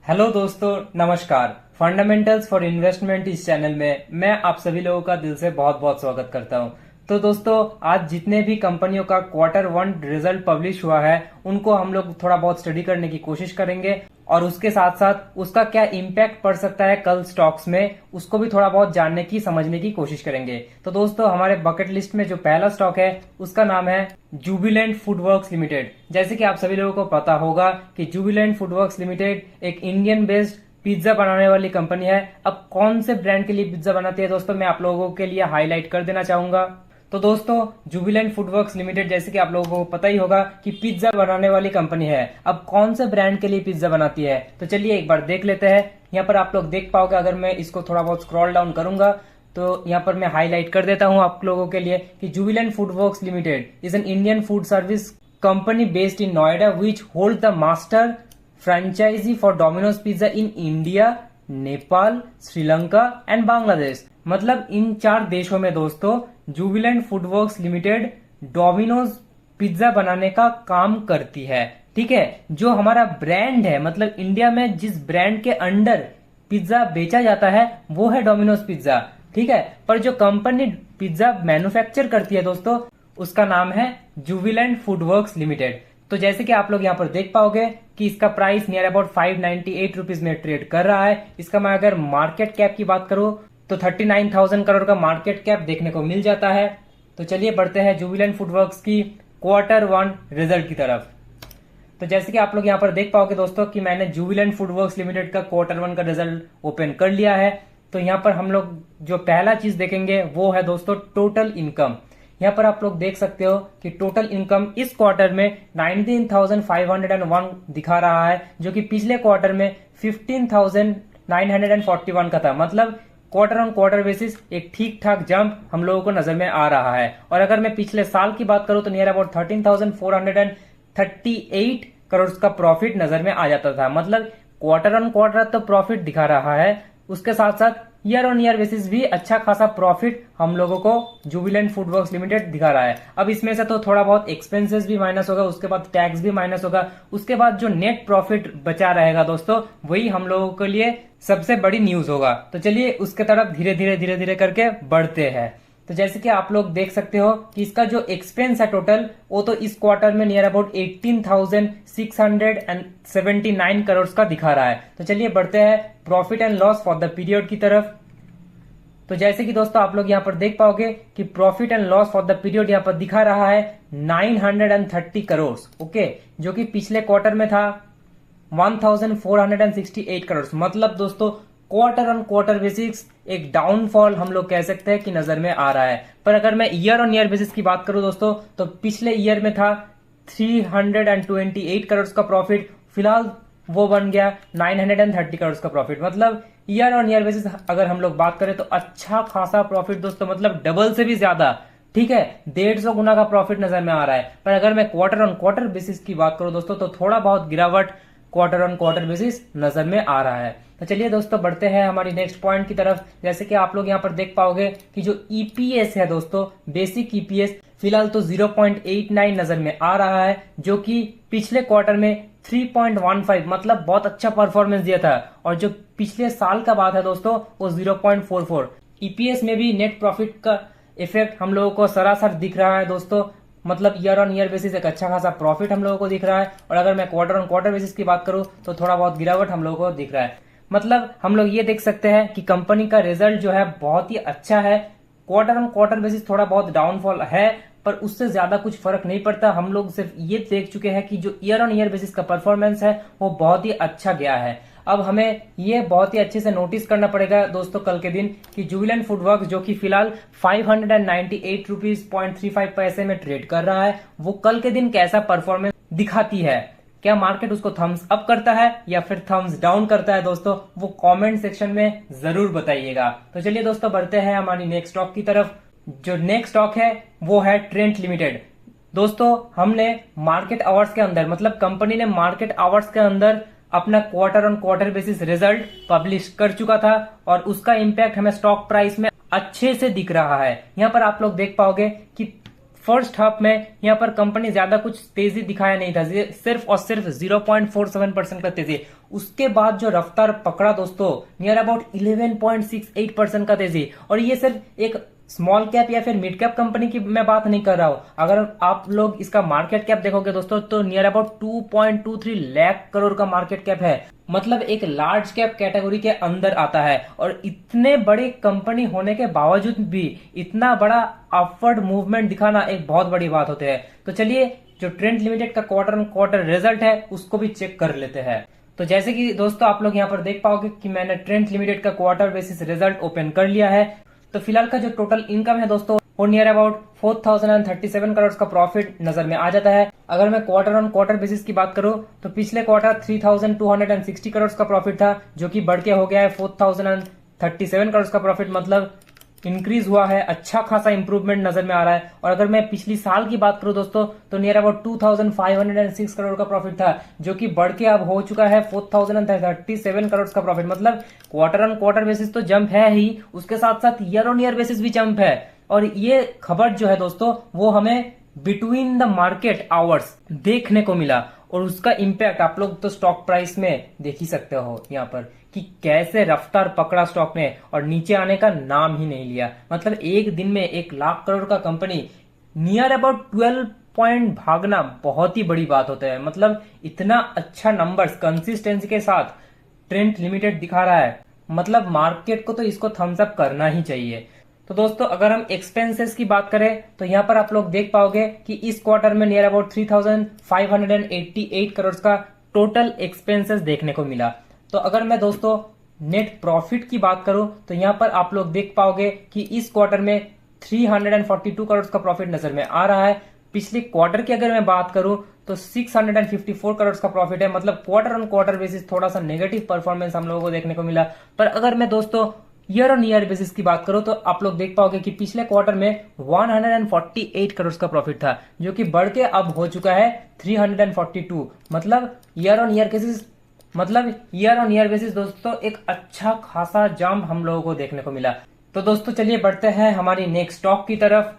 Hello दोस्तों, नमस्कार। Fundamentals for investment इस चैनल में मैं आप सभी लोगों का दिल से बहुत बहुत स्वागत करता हूं। तो दोस्तों, आज जितने भी कंपनियों का क्वार्टर 1 रिजल्ट पब्लिश हुआ है उनको हम लोग थोड़ा बहुत स्टडी करने की कोशिश करेंगे और उसके साथ साथ उसका क्या इम्पैक्ट पड़ सकता है कल स्टॉक्स में, उसको भी थोड़ा बहुत जानने की समझने की कोशिश करेंगे। तो दोस्तों, हमारे बकेट लिस्ट में जो पहला स्टॉक है उसका नाम है जुबिलेंट फूडवर्क्स लिमिटेड। जैसे कि आप सभी लोगों को पता होगा कि जुबिलेंट फूडवर्क्स लिमिटेड एक इंडियन बेस्ड पिज्जा बनाने वाली कंपनी है। अब कौन से ब्रांड के लिए पिज्जा बनाती है दोस्तों, मैं आप लोगों के लिए हाईलाइट कर देना चाहूंगा। तो दोस्तों, जुबिलेंट फूडवर्क्स लिमिटेड जैसे कि आप लोगों को पता ही होगा कि पिज्जा बनाने वाली कंपनी है। अब कौन से ब्रांड के लिए पिज्जा बनाती है तो चलिए एक बार देख लेते हैं। यहाँ पर आप लोग देख पाओगे, अगर मैं इसको थोड़ा बहुत स्क्रॉल डाउन करूंगा तो यहाँ पर मैं हाईलाइट कर देता हूँ आप लोगों के लिए कि Jubilant FoodWorks Limited is an Indian food service company based in Noida which hold the master franchise for Domino's pizza in India, Nepal, Sri Lanka and Bangladesh. मतलब इन 4 देशों में दोस्तों Jubilant FoodWorks Limited Domino's pizza बनाने का काम करती है। ठीक है, जो हमारा ब्रांड है, मतलब इंडिया में जिस ब्रांड के अंडर पिज्जा बेचा जाता है वो है डोमिनोज पिज्जा। ठीक है, पर जो कंपनी पिज्जा मैन्युफैक्चर करती है दोस्तों उसका नाम है जुबिलेंट फूडवर्क्स लिमिटेड। तो जैसे कि आप लोग यहाँ पर देख पाओगे कि इसका प्राइस नियर अबाउट 598 रुपीज में ट्रेड कर रहा है। इसका मैं अगर मार्केट कैप की बात करूं तो 39,000 करोड़ का मार्केट कैप देखने को मिल जाता है। तो चलिए बढ़ते हैं जुबिलेंट फूडवर्क्स की क्वार्टर 1 रिजल्ट की तरफ। तो जैसे कि आप लोग यहाँ पर देख पाओगे दोस्तों कि मैंने जुबिलेंट फूडवर्क्स लिमिटेड का क्वार्टर 1 का रिजल्ट ओपन कर लिया है। तो यहाँ पर हम लोग जो पहला चीज देखेंगे वो है दोस्तों टोटल इनकम। यहाँ पर आप लोग देख सकते हो कि टोटल इनकम इस क्वार्टर में 19,501 दिखा रहा है, जो कि पिछले क्वार्टर में 15,941 का था। मतलब क्वार्टर ऑन क्वार्टर बेसिस एक ठीक ठाक जंप हम लोगों को नजर में आ रहा है। और अगर मैं पिछले साल की बात करूं तो नियर अबाउट 13,438 करोड़ का प्रॉफिट नजर में आ जाता था। मतलब क्वार्टर ऑन क्वार्टर तो प्रॉफिट दिखा रहा है, उसके साथ साथ ईयर ऑन ईयर बेसिस भी अच्छा खासा प्रॉफिट हम लोगों को जुबिलेंट फूडवर्क्स लिमिटेड दिखा रहा है। अब इसमें से तो थोड़ा बहुत एक्सपेंसेस भी माइनस होगा, उसके बाद टैक्स भी माइनस होगा, उसके बाद जो नेट प्रॉफिट बचा रहेगा दोस्तों वही हम लोगों के लिए सबसे बड़ी न्यूज होगा। तो चलिए उसके तरफ धीरे धीरे करके बढ़ते हैं। तो जैसे कि आप लोग देख सकते हो कि इसका जो एक्सपेंस है टोटल वो तो इस क्वार्टर में नियर अबाउट 18,679 करोड़ का दिखा रहा है। तो चलिए बढ़ते हैं profit and loss for the period की तरफ। तो जैसे कि दोस्तों आप लोग यहाँ पर देख पाओगे कि profit and loss for the period यहाँ पर दिखा रहा है 930 करोड़। ओके, जो कि पिछले क्वार्टर में था 1,468 करोड़। मतलब दोस्तों क्वार्टर ऑन क्वार्टर बेसिस एक डाउनफॉल हम लोग कह सकते हैं कि नजर में आ रहा है। पर अगर मैं ईयर ऑन ईयर बेसिस की बात करूं दोस्तों तो पिछले ईयर में था 328 करोड़ का प्रॉफिट, फिलहाल वो बन गया 930 करोड़ का प्रॉफिट। मतलब ईयर ऑन ईयर बेसिस अगर हम लोग बात करें तो अच्छा खासा प्रॉफिट दोस्तों, मतलब डबल से भी ज्यादा। ठीक है, 150 गुना का प्रॉफिट नजर में आ रहा है। पर अगर मैं क्वार्टर ऑन क्वार्टर बेसिस की बात करूं दोस्तों तो थोड़ा बहुत गिरावट क्वार्टर ऑन क्वार्टर बेसिस नजर में आ रहा है। तो चलिए दोस्तों बढ़ते हैं हमारी नेक्स्ट पॉइंट की तरफ। जैसे कि आप लोग यहाँ पर देख पाओगे कि जो ईपीएस है दोस्तों, बेसिक ईपीएस फिलहाल तो 0.89 नजर में आ रहा है, जो कि पिछले क्वार्टर में 3.15 मतलब बहुत अच्छा परफॉर्मेंस दिया था। और जो पिछले साल का बात है दोस्तों वो 0.44। ईपीएस में भी नेट प्रॉफिट का इफेक्ट हम लोगों को सरासर दिख रहा है दोस्तों। मतलब ईयर ऑन ईयर बेसिस एक अच्छा खासा प्रॉफिट हम लोगों को दिख रहा है। और अगर मैं क्वार्टर ऑन क्वार्टर बेसिस की बात करूं तो थोड़ा बहुत गिरावट हम लोगों को दिख रहा है। मतलब हम लोग ये देख सकते हैं कि कंपनी का रिजल्ट जो है बहुत ही अच्छा है। क्वार्टर ऑन क्वार्टर बेसिस थोड़ा बहुत डाउनफॉल है पर उससे ज्यादा कुछ फर्क नहीं पड़ता। हम लोग सिर्फ ये देख चुके हैं कि जो ईयर ऑन ईयर बेसिस का परफॉर्मेंस है वो बहुत ही अच्छा गया है। अब हमें ये बहुत ही अच्छे से नोटिस करना पड़ेगा दोस्तों कल के दिन कि जुबिलेंट फूडवर्क्स जो कि फिलहाल 598 रुपीज 0.35 पैसे में ट्रेड कर रहा है, वो कल के दिन कैसा परफॉर्मेंस दिखाती है। क्या मार्केट उसको थम्स अप करता है या फिर थम्स डाउन करता है दोस्तों, वो कमेंट सेक्शन में जरूर बताइएगा। तो चलिए दोस्तों बढ़ते हैं हमारी नेक्स्ट स्टॉक की तरफ। जो नेक्स्ट स्टॉक है वो है ट्रेंट लिमिटेड। दोस्तों हमने मार्केट आवर्स के अंदर, मतलब कंपनी ने मार्केट आवर्स के अंदर अपना quarter on quarter basis result publish कर चुका था और उसका इम्पैक्ट हमें स्टॉक प्राइस में अच्छे से दिख रहा है। यहाँ पर आप लोग देख पाओगे कि फर्स्ट हाफ में यहाँ पर कंपनी ज्यादा कुछ तेजी दिखाया नहीं था, सिर्फ और सिर्फ 0.47% का तेजी। उसके बाद जो रफ्तार पकड़ा दोस्तों, नियर अबाउट 11.68% का तेजी। और ये सिर्फ एक स्मॉल कैप या फिर मिड कैप कंपनी की मैं बात नहीं कर रहा हूं। अगर आप लोग इसका मार्केट कैप देखोगे दोस्तों, तो नियर अबाउट 2.23 लाख करोड़ का मार्केट कैप है। मतलब एक लार्ज कैप कैटेगरी के अंदर आता है। और इतने बड़ी कंपनी होने के बावजूद भी इतना बड़ा अपवर्ड मूवमेंट दिखाना एक बहुत बड़ी बात होती है। तो चलिए जो ट्रेंड लिमिटेड का क्वार्टर ऑन क्वार्टर रिजल्ट है उसको भी चेक कर लेते हैं। तो जैसे कि दोस्तों आप लोग यहाँ पर देख पाओगे कि मैंने ट्रेंड लिमिटेड का क्वार्टर बेसिस रिजल्ट ओपन कर लिया है। तो फिलहाल का जो टोटल इनकम है दोस्तों, वो नियर अबाउट 4037 करोड़ का प्रॉफिट नजर में आ जाता है। अगर मैं क्वार्टर ऑन क्वार्टर बेसिस की बात करूं तो पिछले क्वार्टर 3260 करोड़ का प्रॉफिट था, जो कि बढ़ के हो गया है 4037 करोड़ का प्रॉफिट। मतलब इंक्रीज हुआ है, अच्छा खासा इंप्रूवमेंट नजर में आ रहा है। और अगर मैं पिछली साल की बात करूं दोस्तों, तो नियर अबाउट 2506 करोड़ का प्रॉफिट था, जो कि बढ़ के अब हो चुका है 4037 करोड़ का प्रॉफिट। मतलब क्वार्टर ऑन क्वार्टर बेसिस तो जंप है ही, उसके साथ साथ ईयर ऑन ईयर बेसिस भी जंप है। और ये खबर जो है दोस्तों, वो हमें बिटवीन द मार्केट आवर्स देखने को मिला। और उसका इंपैक्ट आप लोग तो स्टॉक प्राइस में देख ही सकते हो यहाँ पर कि कैसे रफ्तार पकड़ा स्टॉक ने और नीचे आने का नाम ही नहीं लिया। मतलब एक दिन में 1 लाख करोड़ का कंपनी नियर अबाउट 12 पॉइंट भागना बहुत ही बड़ी बात होता है। मतलब इतना अच्छा नंबर्स कंसिस्टेंसी के साथ ट्रेंड लिमिटेड दिखा रहा है, मतलब मार्केट को तो इसको थम्स अप करना ही चाहिए। तो दोस्तों अगर हम एक्सपेंसेस की बात करें तो यहाँ पर आप लोग देख पाओगे कि इस क्वार्टर में नियर अबाउट 3588 करोड़ का टोटल एक्सपेंसेस देखने को मिला। तो अगर मैं दोस्तों नेट प्रॉफिट की बात करूं तो यहाँ पर आप लोग देख पाओगे कि इस क्वार्टर में 342 करोड़ का प्रॉफिट नजर में आ रहा है। पिछले क्वार्टर की अगर मैं बात करूं तो 654 करोड़ का प्रॉफिट है। मतलब क्वार्टर ऑन क्वार्टर बेसिस थोड़ा सा नेगेटिव परफॉर्मेंस हम लोगों को देखने को मिला। पर अगर मैं दोस्तों ईयर ऑन ईयर बेसिस की बात करो तो आप लोग देख पाओगे कि पिछले क्वार्टर में 148 करोड़ का प्रॉफिट था, जो कि बढ़ के अब हो चुका है 342। मतलब ईयर ऑन ईयर बेसिस दोस्तों एक अच्छा खासा जंप हम लोगों को देखने को मिला। तो दोस्तों चलिए बढ़ते हैं हमारी नेक्स्ट स्टॉक की तरफ।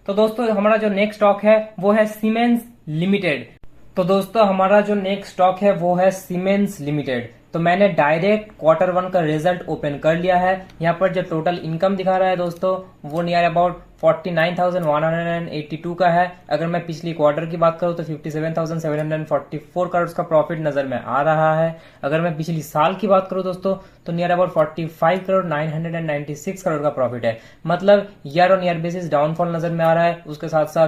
तो दोस्तों हमारा जो नेक्स्ट स्टॉक है वो है सीमेंस लिमिटेड। तो दोस्तों हमारा जो नेक्स्ट स्टॉक है वो है सीमेंस लिमिटेड। तो मैंने डायरेक्ट क्वार्टर 1 का रिजल्ट ओपन कर लिया है। यहाँ पर जो टोटल इनकम दिखा रहा है दोस्तों, वो नियर अबाउट 49,182 का है। अगर मैं पिछली क्वार्टर की बात करूँ तो 57,744 करोड़ का प्रॉफिट नजर में आ रहा है। अगर मैं पिछली साल की बात करूँ दोस्तों तो नियर अबाउट 45,996 करोड़ का प्रॉफिट है। मतलब year on year basis downfall नजर में आ रहा है, उसके साथ साथ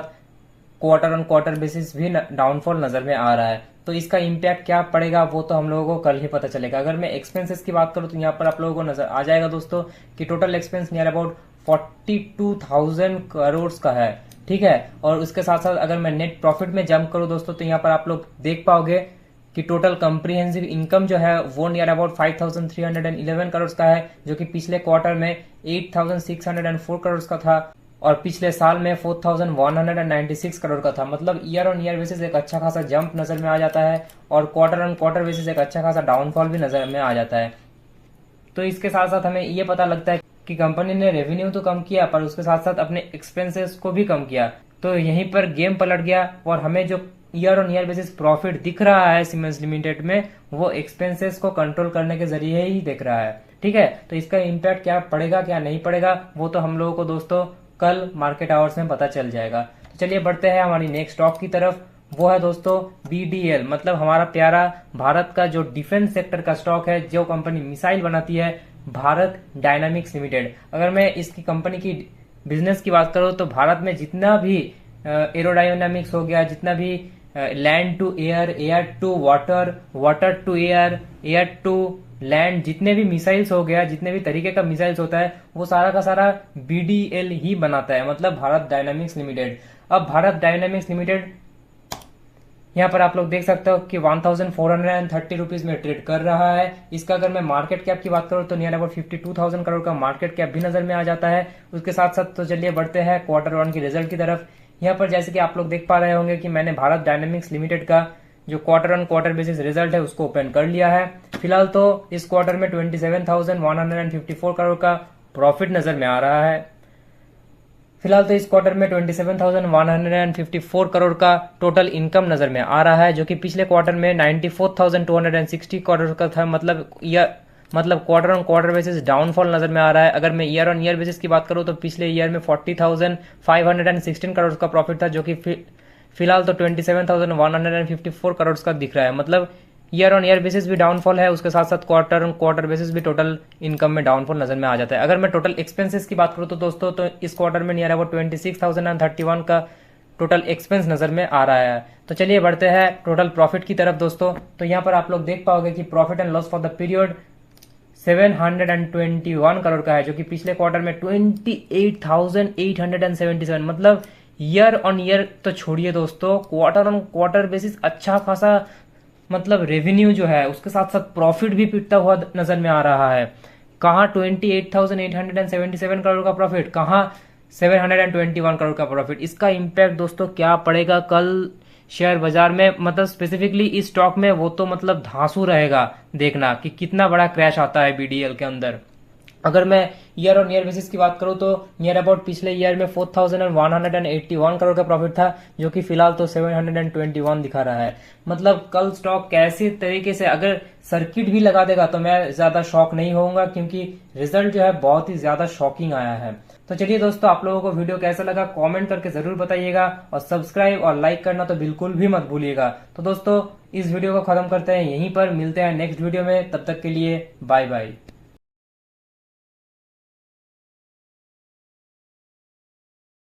क्वार्टर ऑन क्वार्टर बेसिस भी डाउनफॉल नजर में आ रहा है। तो इसका इम्पैक्ट क्या पड़ेगा वो तो हम लोगों को कल ही पता चलेगा। अगर मैं एक्सपेंसेस की बात करूं तो यहाँ पर आप लोगों को नजर आ जाएगा दोस्तों कि total expense near about 42,000 crore का है, ठीक है। और उसके साथ साथ अगर मैं नेट प्रॉफिट में जंप करूं दोस्तों तो यहाँ पर आप लोग देख पाओगे कि टोटल कंप्रिहेंसिव इनकम जो है वो नियर अबाउट 5,311 करोड़ का है, जो कि पिछले क्वार्टर में 8,604 करोड़ का था और पिछले साल में 4,196 करोड़ का था। मतलब ईयर ऑन ईयर बेसिस एक अच्छा खासा जंप नजर में आ जाता है और क्वार्टर ऑन क्वार्टर बेसिस एक अच्छा खासा डाउनफॉल भी नजर में आ जाता है। तो इसके साथ साथ हमें ये पता लगता है कि कंपनी ने रेवेन्यू तो कम किया पर उसके साथ साथ अपने एक्सपेंसेस को भी कम किया। तो यहीं पर गेम पलट गया और हमें जो year on year basis profit दिख रहा है सीमेंस लिमिटेड में, वो एक्सपेंसेस को कंट्रोल करने के जरिए ही दिख रहा है, ठीक है। तो इसका इम्पैक्ट क्या पड़ेगा क्या नहीं पड़ेगा वो तो हम लोगों को दोस्तों कल मार्केट आवर्स में पता चल जाएगा। तो चलिए बढ़ते हैं हमारी नेक्स्ट स्टॉक की तरफ। वो है दोस्तों BDL, मतलब हमारा प्यारा भारत का जो डिफेंस सेक्टर का स्टॉक है, जो कंपनी मिसाइल बनाती है, भारत डायनामिक्स लिमिटेड। अगर मैं इसकी कंपनी की बिजनेस की बात करूं तो भारत में जितना भी एरोडायनामिक्स हो गया, जितना भी land to air, air to water, water to air, air to land, जितने भी मिसाइल्स हो गया, जितने भी तरीके का मिसाइल्स होता है, वो सारा का सारा BDL ही बनाता है, मतलब भारत डायनामिक्स लिमिटेड। अब भारत डायनामिक्स लिमिटेड यहाँ पर आप लोग देख सकते हो कि 1,430 रुपीज में ट्रेड कर रहा है। इसका अगर मैं मार्केट कैप की बात करूँ तो नियर अबाउट 52,000 करोड़ का मार्केट कैप भी नजर में आ जाता है। उसके साथ साथ तो चलिए बढ़ते हैं क्वार्टर 1 की रिजल्ट की तरफ। यहाँ पर जैसे कि आप लोग देख पा रहे होंगे कि मैंने भारत डायनामिक्स लिमिटेड का जो quarter on quarter basis result है उसको ओपन कर लिया है। फिलहाल तो इस क्वार्टर में 27,154 करोड़ का प्रॉफिट नजर में आ रहा है। फिलहाल तो इस क्वार्टर में 27,154 करोड़ का टोटल इनकम नजर में आ रहा है, जो कि पिछले क्वार्टर में 94,260 करोड़ का था। मतलब quarter on quarter basis downfall नजर में आ रहा है। अगर मैं ईयर ऑन ईयर बेसिस की बात करूं तो पिछले ईयर में 40,516 करोड़ का प्रॉफिट था, जो कि फिलहाल तो 27,154 करोड़ का दिख रहा है। मतलब ईयर ऑन ईयर बेसिस भी डाउनफॉल है, उसके साथ साथ क्वार्टर ऑन क्वार्टर बेसिस भी टोटल इनकम में डाउनफॉल नजर में आ जाता है। अगर मैं टोटल एक्सपेंसेस की बात करूं तो दोस्तों, तो इस क्वार्टर में नियर अबाउट 26,031 का टोटल एक्सपेंस नजर में आ रहा है। तो चलिए बढ़ते हैं टोटल प्रॉफिट की तरफ दोस्तों। तो यहाँ पर आप लोग देख पाओगे कि profit and loss for the period 721 crore का है, जो कि पिछले क्वार्टर में 28,877, मतलब ईयर ऑन ईयर तो छोड़िए दोस्तों, क्वार्टर ऑन क्वार्टर बेसिस अच्छा खासा मतलब रेवेन्यू जो है उसके साथ साथ प्रॉफिट भी पिटता हुआ नजर में आ रहा है। कहाँ 28,877 करोड़ का प्रॉफिट, कहाँ 721 करोड़ का प्रॉफिट। इसका इम्पैक्ट दोस्तों क्या पड़ेगा कल शेयर बाजार में, मतलब स्पेसिफिकली इस स्टॉक में, वो तो मतलब धांसू रहेगा देखना कि कितना बड़ा क्रैश आता है बीडीएल के अंदर। अगर मैं ईयर ऑन ईयर बेसिस की बात करूं तो नियर अबाउट पिछले ईयर में 4,181 करोड़ का प्रॉफिट था, जो कि फिलहाल तो 721 दिखा रहा है। मतलब कल स्टॉक कैसे तरीके से अगर सर्किट भी लगा देगा तो मैं ज्यादा शॉक नहीं होऊंगा, क्योंकि रिजल्ट जो है बहुत ही ज्यादा शॉकिंग आया है। तो चलिए दोस्तों, आप लोगों को वीडियो कैसा लगा कमेंट करके जरूर बताइएगा, और सब्सक्राइब और लाइक करना तो बिल्कुल भी मत भूलिएगा। तो दोस्तों, इस वीडियो को खत्म करते हैं यहीं पर, मिलते हैं नेक्स्ट वीडियो में, तब तक के लिए बाय बाय।